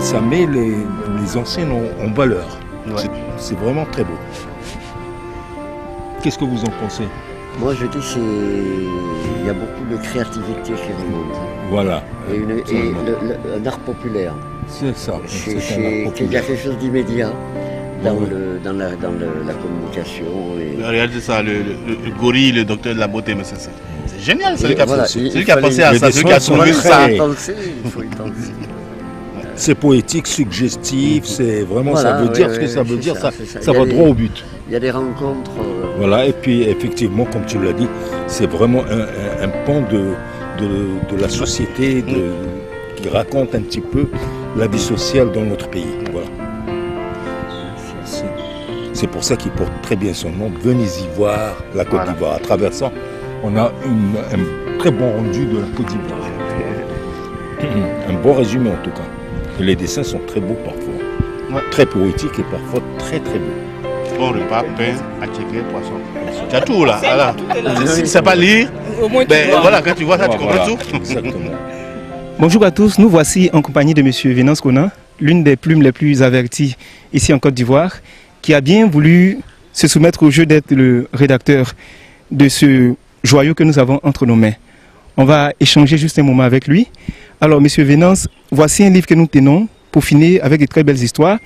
ça met les anciens en valeur. Ouais. C'est vraiment très beau. Qu'est-ce que vous en pensez? Moi je dis il y a beaucoup de créativité chez nous. Voilà. Et un art populaire. C'est ça. Il y a quelque chose d'immédiat dans la communication. Regardez ça, le gorille, le docteur de la beauté, mais c'est génial, c'est lui qui a pensé à ça, c'est lui qui a trouvé ça. Il faut y penser. C'est poétique, suggestif, c'est vraiment, Voilà, ça veut dire ce que ça veut dire, ça Il y a va droit au but. Il y a des rencontres. Voilà, et puis effectivement, comme tu l'as dit, c'est vraiment un pan de la société qui raconte un petit peu la vie sociale dans notre pays. Voilà. C'est pour ça qu'il porte très bien son nom, Venise Ivoire, la Côte d'Ivoire. À travers ça, on a un très bon rendu de la Côte d'Ivoire. Un bon résumé en tout cas. Et les dessins sont très beaux parfois, très poétiques et parfois très très beaux. Bon repas, pain, attiqué, poisson. Tu as tout là. Si tu ne sais pas lire, voilà, quand tu vois ça, tu comprends tout. Exactement. Bonjour à tous, nous voici en compagnie de M. Venance Kona, l'une des plumes les plus averties ici en Côte d'Ivoire, qui a bien voulu se soumettre au jeu d'être le rédacteur de ce joyau que nous avons entre nos mains. On va échanger juste un moment avec lui. Alors, M. Venance, voici un livre que nous tenons, peaufiné avec de très belles histoires,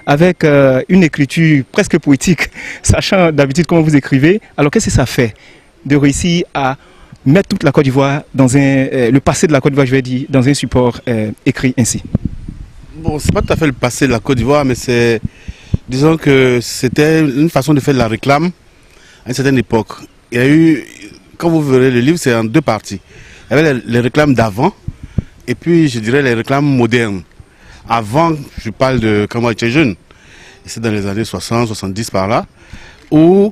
avec une écriture presque poétique, sachant d'habitude comment vous écrivez. Alors, qu'est-ce que ça fait de réussir à mettre toute la Côte d'Ivoire le passé de la Côte d'Ivoire, je vais dire, dans un support écrit ainsi? Bon, c'est pas tout à fait le passé de la Côte d'Ivoire, mais c'est, disons que c'était une façon de faire de la réclame à une certaine époque. Il y a eu, quand vous verrez le livre, c'est en deux parties. Il y avait les réclames d'avant, et puis je dirais les réclames modernes. Avant, je parle de quand moi j'étais jeune, c'est dans les années 60, 70 par là, où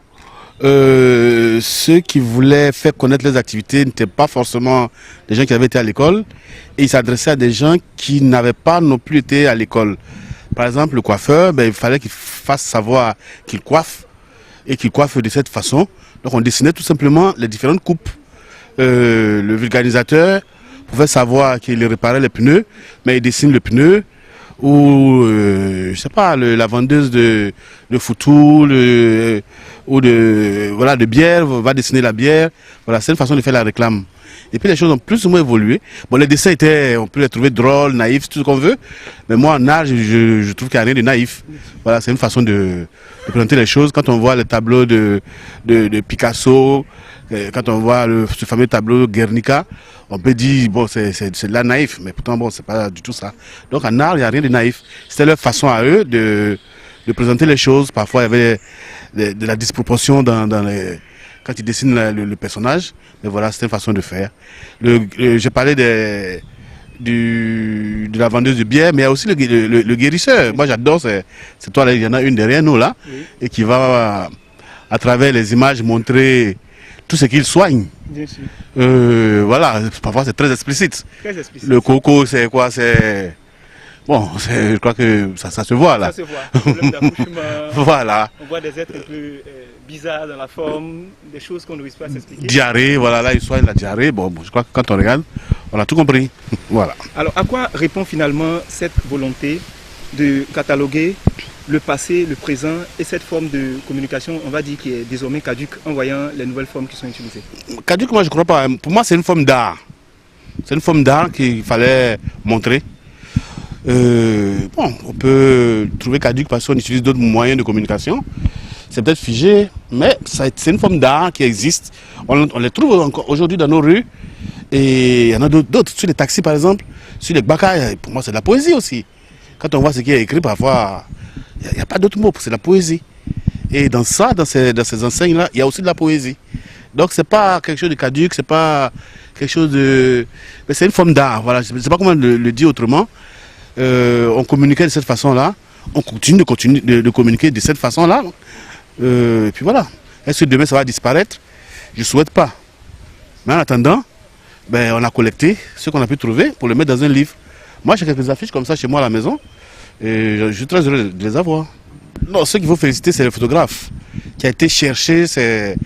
ceux qui voulaient faire connaître les activités n'étaient pas forcément des gens qui avaient été à l'école, et ils s'adressaient à des gens qui n'avaient pas non plus été à l'école. Par exemple, le coiffeur, il fallait qu'il fasse savoir qu'il coiffe, et qu'il coiffe de cette façon. Donc on dessinait tout simplement les différentes coupes. Le vulgarisateur pouvait savoir qu'il réparait les pneus, mais il dessine le pneu, ou je sais pas, la vendeuse de foutou, ou de bière va dessiner la bière. Voilà, c'est une façon de faire la réclame. Et puis les choses ont plus ou moins évolué. Bon, les dessins on peut les trouver drôles, naïfs, tout ce qu'on veut. Mais moi, en art, je trouve qu'il n'y a rien de naïf. Voilà, c'est une façon de présenter les choses. Quand on voit le tableau de Picasso, quand on voit ce fameux tableau Guernica, on peut dire, bon, c'est de la naïf. Mais pourtant, bon, c'est pas du tout ça. Donc en art, il n'y a rien de naïf. C'était leur façon à eux de présenter les choses. Parfois, il y avait de la disproportion quand ils dessinent le personnage. Mais voilà, c'était une façon de faire. J'ai parlé de la vendeuse de bière, mais il y a aussi le guérisseur. Moi, j'adore, c'est toi, là, il y en a une derrière nous, là, et qui va, à travers les images, montrer tout ce qu'il soigne. Bien sûr. Voilà, parfois c'est très explicite. Très explicite. Le coco, c'est quoi? C'est... Bon, je crois que ça se voit là. Ça se voit. Problème d'accouchement. Voilà. On voit des êtres un peu bizarres dans la forme, des choses qu'on ne réussit pas à s'expliquer. Diarrhée, voilà, là il soigne la diarrhée. Bon, je crois que quand on regarde, on a tout compris. Voilà. Alors, à quoi répond finalement cette volonté de cataloguer le passé, le présent et cette forme de communication, on va dire, qui est désormais caduque en voyant les nouvelles formes qui sont utilisées? Caduque, moi je ne crois pas. Pour moi, c'est une forme d'art. C'est une forme d'art qu'il fallait montrer. Bon, on peut trouver caduque parce qu'on utilise d'autres moyens de communication. C'est peut-être figé, mais c'est une forme d'art qui existe. On les trouve encore aujourd'hui dans nos rues. Et il y en a d'autres. Sur les taxis, par exemple, sur les bacas, pour moi, c'est de la poésie aussi. Quand on voit ce qui est écrit, parfois, il n'y a pas d'autre mot, c'est de la poésie. Et dans ça, dans ces enseignes-là, il y a aussi de la poésie. Donc, ce n'est pas quelque chose de caduque, c'est pas quelque chose de... Mais c'est une forme d'art, voilà. Je ne sais pas comment le dire autrement. On communiquait de cette façon-là. On continue de communiquer de cette façon-là. Et puis voilà. Est-ce que demain, ça va disparaître? Je ne souhaite pas. Mais en attendant, on a collecté ce qu'on a pu trouver pour le mettre dans un livre. Moi, j'ai quelques affiches comme ça chez moi à la maison. Et je suis très heureux de les avoir. Non, ce qu'il faut féliciter, c'est le photographe qui a été chercher ces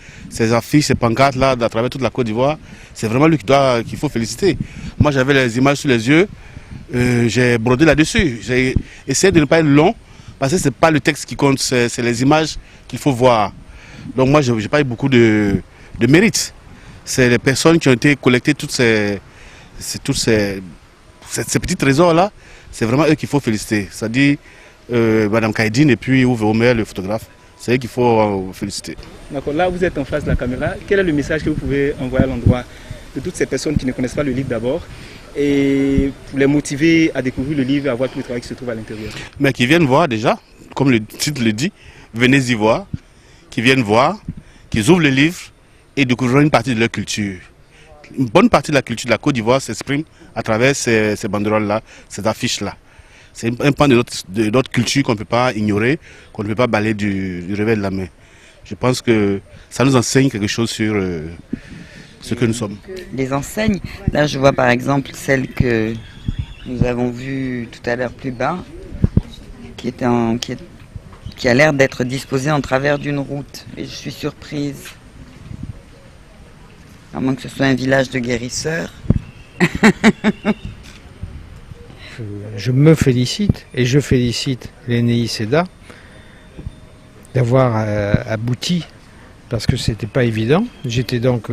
affiches, ces pancartes-là à travers toute la Côte d'Ivoire. C'est vraiment lui qu'il faut féliciter. Moi, j'avais les images sous les yeux. j'ai brodé là-dessus. J'ai essayé de ne pas être long, parce que ce n'est pas le texte qui compte, c'est les images qu'il faut voir. Donc moi, je n'ai pas eu beaucoup de mérite. C'est les personnes qui ont été collectées tous ces petits trésors-là, c'est vraiment eux qu'il faut féliciter. C'est-à-dire Mme Kaidine et puis Uwe Omer, le photographe. C'est eux qu'il faut féliciter. D'accord, là vous êtes en face de la caméra. Quel est le message que vous pouvez envoyer à l'endroit de toutes ces personnes qui ne connaissent pas le livre d'abord et pour les motiver à découvrir le livre et à voir tout le travail qui se trouve à l'intérieur? Mais qui viennent voir déjà, comme le titre le dit, venez y voir, qui viennent voir, qu'ils ouvrent le livre et découvriront une partie de leur culture. Une bonne partie de la culture de la Côte d'Ivoire s'exprime à travers ces banderoles-là, ces affiches-là. C'est un pan de notre culture qu'on ne peut pas ignorer, qu'on ne peut pas balayer du revers de la main. Je pense que ça nous enseigne quelque chose sur ce que nous sommes. Les enseignes, là je vois par exemple celle que nous avons vue tout à l'heure plus bas, qui a l'air d'être disposée en travers d'une route. Et je suis surprise. À moins que ce soit un village de guérisseurs. Je me félicite et je félicite l'ENEI SEDA d'avoir abouti parce que c'était pas évident. J'étais donc,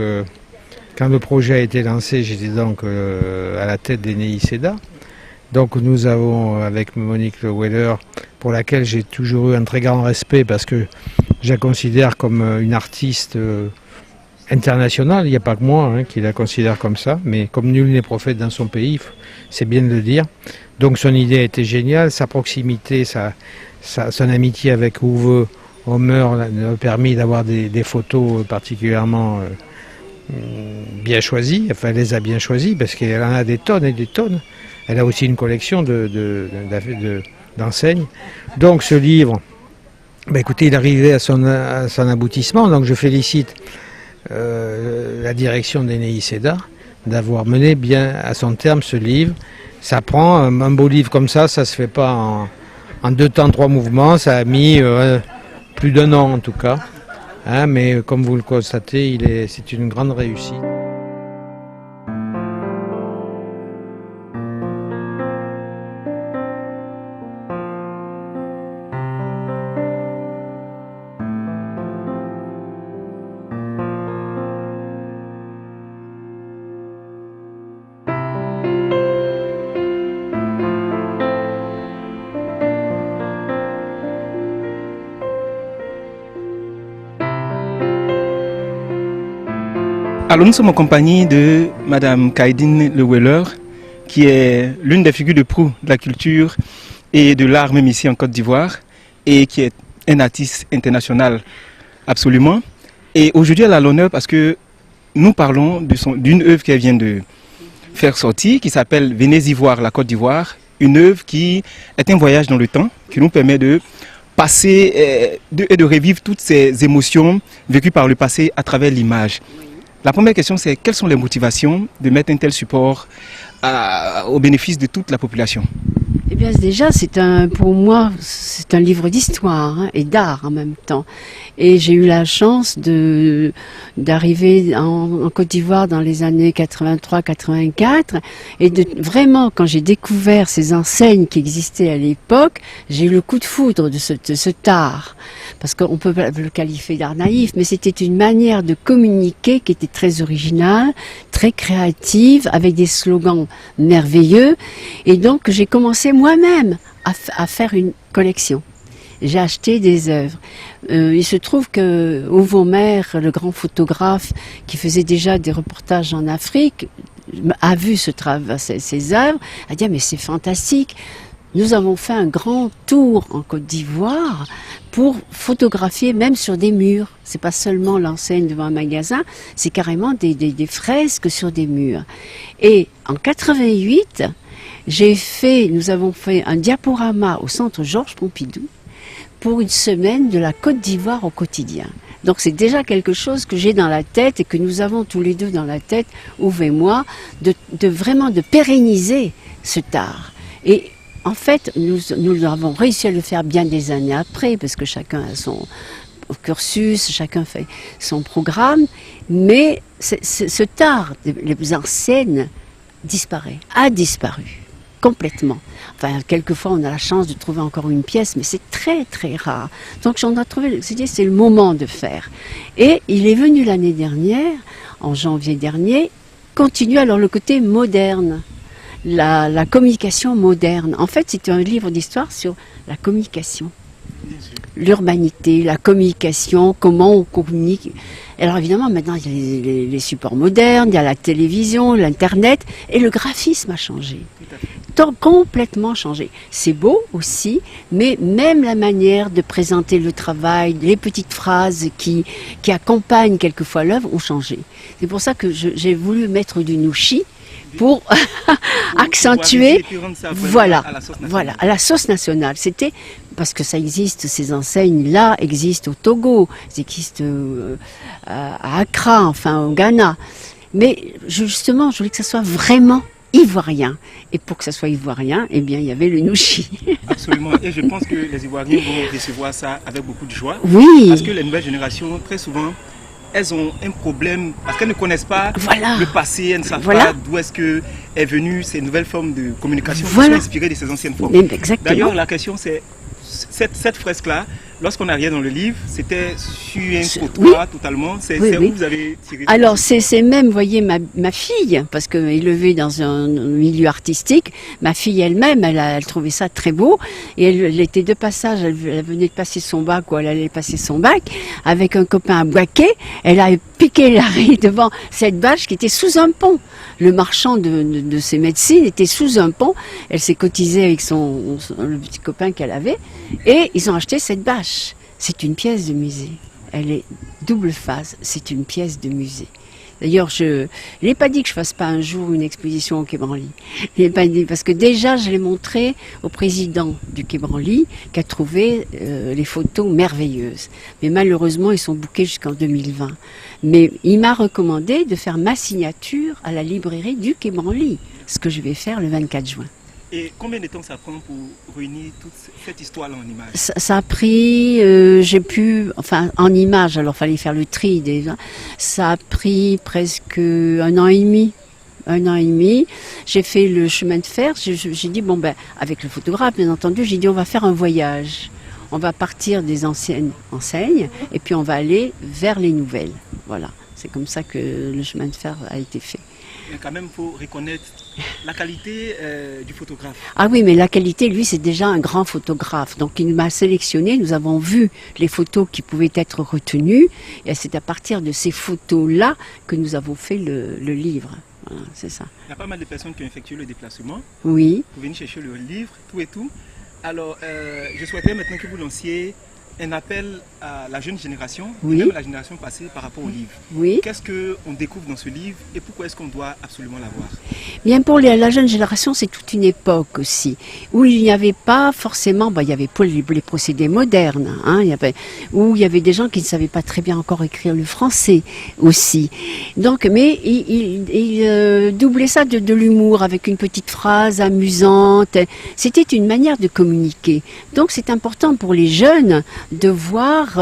quand le projet a été lancé, j'étais donc à la tête d'ENEI SEDA. Donc nous avons, avec Monique Le Weller, pour laquelle j'ai toujours eu un très grand respect parce que je la considère comme une artiste internationale, il n'y a pas que moi qui la considère comme ça, mais comme nul n'est prophète dans son pays, c'est bien de le dire. Donc son idée a été géniale, sa proximité, son amitié avec Uwe Omer a permis d'avoir des photos particulièrement bien choisies, enfin elle les a bien choisies parce qu'elle en a des tonnes et des tonnes. Elle a aussi une collection d'enseignes. Donc ce livre, écoutez, il est arrivé à son aboutissement, donc je félicite la direction d'ENEI SEDA d'avoir mené bien à son terme ce livre. Ça prend un beau livre comme ça se fait pas en 2 temps, 3 mouvements, ça a mis plus d'1 an en tout cas, mais comme vous le constatez, c'est une grande réussite. Alors nous sommes en compagnie de Madame Kaidine Le Weller, qui est l'une des figures de proue de la culture et de l'art même ici en Côte d'Ivoire, et qui est un artiste international absolument. Et aujourd'hui elle a l'honneur parce que nous parlons d'une œuvre qu'elle vient de faire sortir, qui s'appelle Venez y voir la Côte d'Ivoire, une œuvre qui est un voyage dans le temps, qui nous permet de passer et de revivre toutes ces émotions vécues par le passé à travers l'image. La première question, c'est quelles sont les motivations de mettre un tel support au bénéfice de toute la population? Eh bien déjà, pour moi, c'est un livre d'histoire et d'art en même temps. Et j'ai eu la chance d'arriver en Côte d'Ivoire dans les années 83-84 et vraiment, quand j'ai découvert ces enseignes qui existaient à l'époque, j'ai eu le coup de foudre de cet art. Parce qu'on peut le qualifier d'art naïf, mais c'était une manière de communiquer qui était très originale, très créative, avec des slogans merveilleux. Et donc, j'ai commencé moi-même à faire une collection. J'ai acheté des œuvres. Il se trouve que Uwe Omer, le grand photographe qui faisait déjà des reportages en Afrique, a vu ces œuvres, a dit « mais c'est fantastique ». Nous avons fait un grand tour en Côte d'Ivoire pour photographier même sur des murs. C'est pas seulement l'enseigne devant un magasin, c'est carrément des fresques sur des murs. Et en 88, nous avons fait un diaporama au centre Georges Pompidou pour une semaine de la Côte d'Ivoire au quotidien. Donc c'est déjà quelque chose que j'ai dans la tête et que nous avons tous les deux dans la tête, Uwe et moi, vraiment de pérenniser cet art. Et en fait, nous avons réussi à le faire bien des années après, parce que chacun a son cursus, chacun fait son programme, mais cet art, les enseignes, a disparu. complètement. Enfin, quelquefois, on a la chance de trouver encore une pièce, mais c'est très, très rare. Donc, j'en ai trouvé, c'est le moment de faire. Et il est venu l'année dernière, en janvier dernier, continue alors le côté moderne, la communication moderne. En fait, c'est un livre d'histoire sur la communication. L'urbanité, la communication, comment on communique. Alors évidemment, maintenant, il y a les supports modernes, il y a la télévision, l'Internet, et le graphisme a changé. Complètement changé. C'est beau aussi, mais même la manière de présenter le travail, les petites phrases qui accompagnent quelquefois l'œuvre ont changé. C'est pour ça que j'ai voulu mettre du Nouchi pour accentuer, voilà, à la sauce nationale. C'était parce que ça existe, ces enseignes-là existent au Togo, elles existent à Accra, enfin au Ghana. Mais justement, je voulais que ça soit vraiment ivoirien. Et pour que ça soit ivoirien, eh bien, il y avait le Nouchi. Absolument. Et je pense que les Ivoiriens vont recevoir ça avec beaucoup de joie. Oui. Parce que les nouvelles générations, très souvent, elles ont un problème parce qu'elles ne connaissent pas le passé, elles ne savent pas d'où est-ce que est venue ces nouvelles formes de communication qui sont inspirées de ces anciennes formes. D'ailleurs, la question c'est cette fresque-là, lorsqu'on arrivait dans le livre, c'était sur un trottoir totalement. C'est où vous avez tiré? Alors c'est même, vous voyez, ma fille, parce qu'elle est élevée dans un milieu artistique, ma fille elle-même, elle trouvait ça très beau, et elle était de passage, elle venait de passer son bac, ou elle allait passer son bac, avec un copain à Boaké, elle a piqué l'arrêt devant cette bâche qui était sous un pont. Le marchand de ses médecines était sous un pont, elle s'est cotisée avec le petit copain qu'elle avait, et ils ont acheté cette bâche. C'est une pièce de musée. Elle est double face, c'est une pièce de musée. D'ailleurs, je n'ai pas dit que je fasse pas un jour une exposition au Quai Branly. Je l'ai pas dit parce que déjà, je l'ai montré au président du Quai Branly qui a trouvé les photos merveilleuses. Mais malheureusement, ils sont bookés jusqu'en 2020. Mais il m'a recommandé de faire ma signature à la librairie du Quai Branly, ce que je vais faire le 24 juin. Et combien de temps ça prend pour réunir toute cette histoire-là en images? Ça a pris, en images, alors fallait faire le tri déjà. Ça a pris presque 1 an et demi. 1 an et demi. J'ai fait le chemin de fer. J'ai dit, avec le photographe, bien entendu, j'ai dit, on va faire un voyage. On va partir des anciennes enseignes et puis on va aller vers les nouvelles. Voilà. C'est comme ça que le chemin de fer a été fait. Mais quand même, il faut reconnaître la qualité du photographe. Ah oui, mais la qualité, lui, c'est déjà un grand photographe. Donc, il m'a sélectionné. Nous avons vu les photos qui pouvaient être retenues. Et c'est à partir de ces photos-là que nous avons fait le livre. Voilà, c'est ça. Il y a pas mal de personnes qui ont effectué le déplacement. Oui. Pour venir chercher le livre, tout et tout. Alors, je souhaiterais maintenant que vous lanciez un appel à la jeune génération, même à la génération passée par rapport au livre. Oui. Qu'est-ce qu'on découvre dans ce livre et pourquoi est-ce qu'on doit absolument l'avoir? Bien, pour la jeune génération, c'est toute une époque aussi, où il n'y avait pas forcément, il y avait pas les procédés modernes, où il y avait des gens qui ne savaient pas très bien encore écrire le français aussi. Donc, mais il doublait ça de l'humour avec une petite phrase amusante. C'était une manière de communiquer. Donc, c'est important pour les jeunes de voir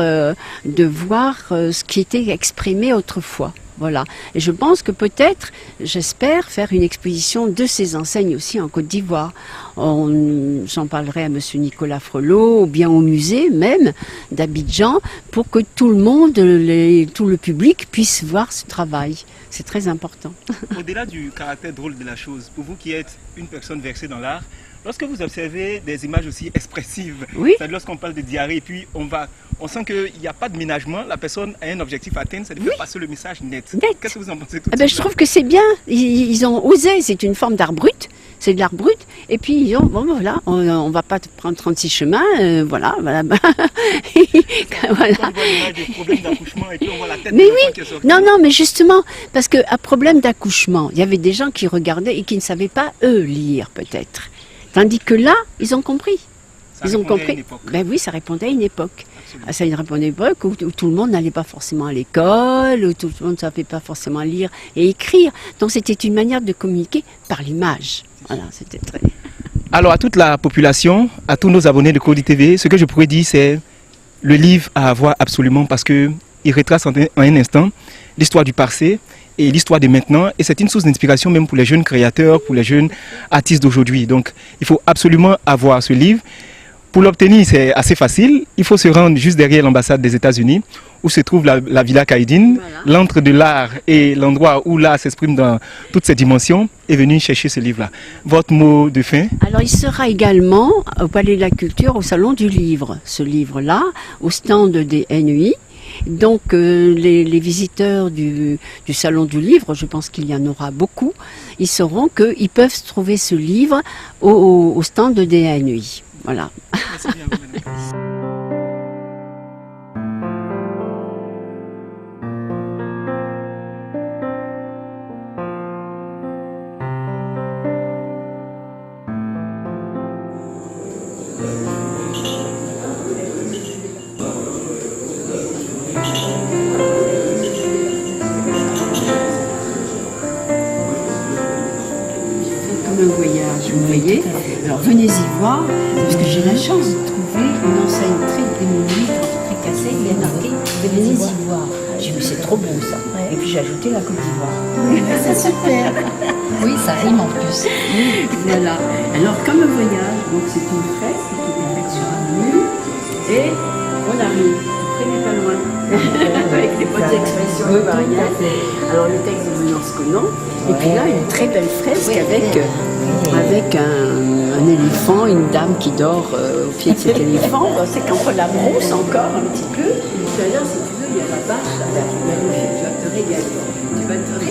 ce qui était exprimé autrefois. Voilà. Et je pense que peut-être, j'espère, faire une exposition de ces enseignes aussi en Côte d'Ivoire. J'en parlerai à M. Nicolas Frelot, ou bien au musée même d'Abidjan, pour que tout le monde, tout le public puisse voir ce travail. C'est très important. Au-delà du caractère drôle de la chose, pour vous qui êtes une personne versée dans l'art, lorsque vous observez des images aussi expressives, c'est-à-dire lorsqu'on parle de diarrhée et puis on sent qu'il n'y a pas de ménagement, la personne a un objectif à atteindre, c'est de faire passer le message net. Qu'est-ce que vous en pensez tout Je trouve que c'est bien, ils ont osé, c'est une forme d'art brut, c'est de l'art brut, et puis ils ont, on va pas prendre 36 chemins, voilà. On voit l'image des problèmes d'accouchement et puis on voit la tête de l'enfant qui est sortie. Non, mais justement, parce qu'à problème d'accouchement, il y avait des gens qui regardaient et qui ne savaient pas, eux, lire peut-être. Tandis que là, ils ont compris. Ils ont compris. Oui, ça répondait à une époque. Ça répondait à une époque où tout le monde n'allait pas forcément à l'école, où tout le monde ne savait pas forcément lire et écrire. Donc c'était une manière de communiquer par l'image. Voilà, c'était très... Alors à toute la population, à tous nos abonnés de Cody TV, ce que je pourrais dire, c'est le livre à avoir absolument parce qu'il il retrace en un instant l'histoire du passé et l'histoire de maintenant. Et c'est une source d'inspiration même pour les jeunes créateurs, pour les jeunes artistes d'aujourd'hui. Donc, il faut absolument avoir ce livre. Pour l'obtenir, c'est assez facile. Il faut se rendre juste derrière l'ambassade des États-Unis, où se trouve la Villa Kaïdine, voilà. L'antre de l'art et l'endroit où l'art s'exprime dans toutes ses dimensions, est venu chercher ce livre-là. Votre mot de fin? Alors, il sera également au Palais de la Culture, au Salon du Livre, ce livre-là, au stand des NUI. Donc, les visiteurs du Salon du Livre, je pense qu'il y en aura beaucoup, ils sauront qu'ils peuvent trouver ce livre au stand des NUI. Voilà. Merci bien, un voyage, vous voyez. Alors venez y voir, parce que j'ai la chance de trouver une enseigne très démolie, très cassée, il est marqué venez y voir. J'ai vu c'est trop beau ça. Ouais. Et puis j'ai ajouté la Côte d'Ivoire. Oui, c'est super. Oui, ça rime en plus. Voilà. Alors comme un voyage, donc c'est une fresque qui est faite sur un mur et on arrive. Après n'est pas loin. Avec les bonnes expressions ivoiriennes. Alors le texte de Venance Conan. Et puis là, une très belle fresque avec un éléphant, une dame qui dort au pied de cet éléphant. C'est qu'entre la brousse encore un petit peu. Tout à l'heure, si tu veux, il y a la vache avec une magnifique, tu vas te régaler. Tu vas te régaler.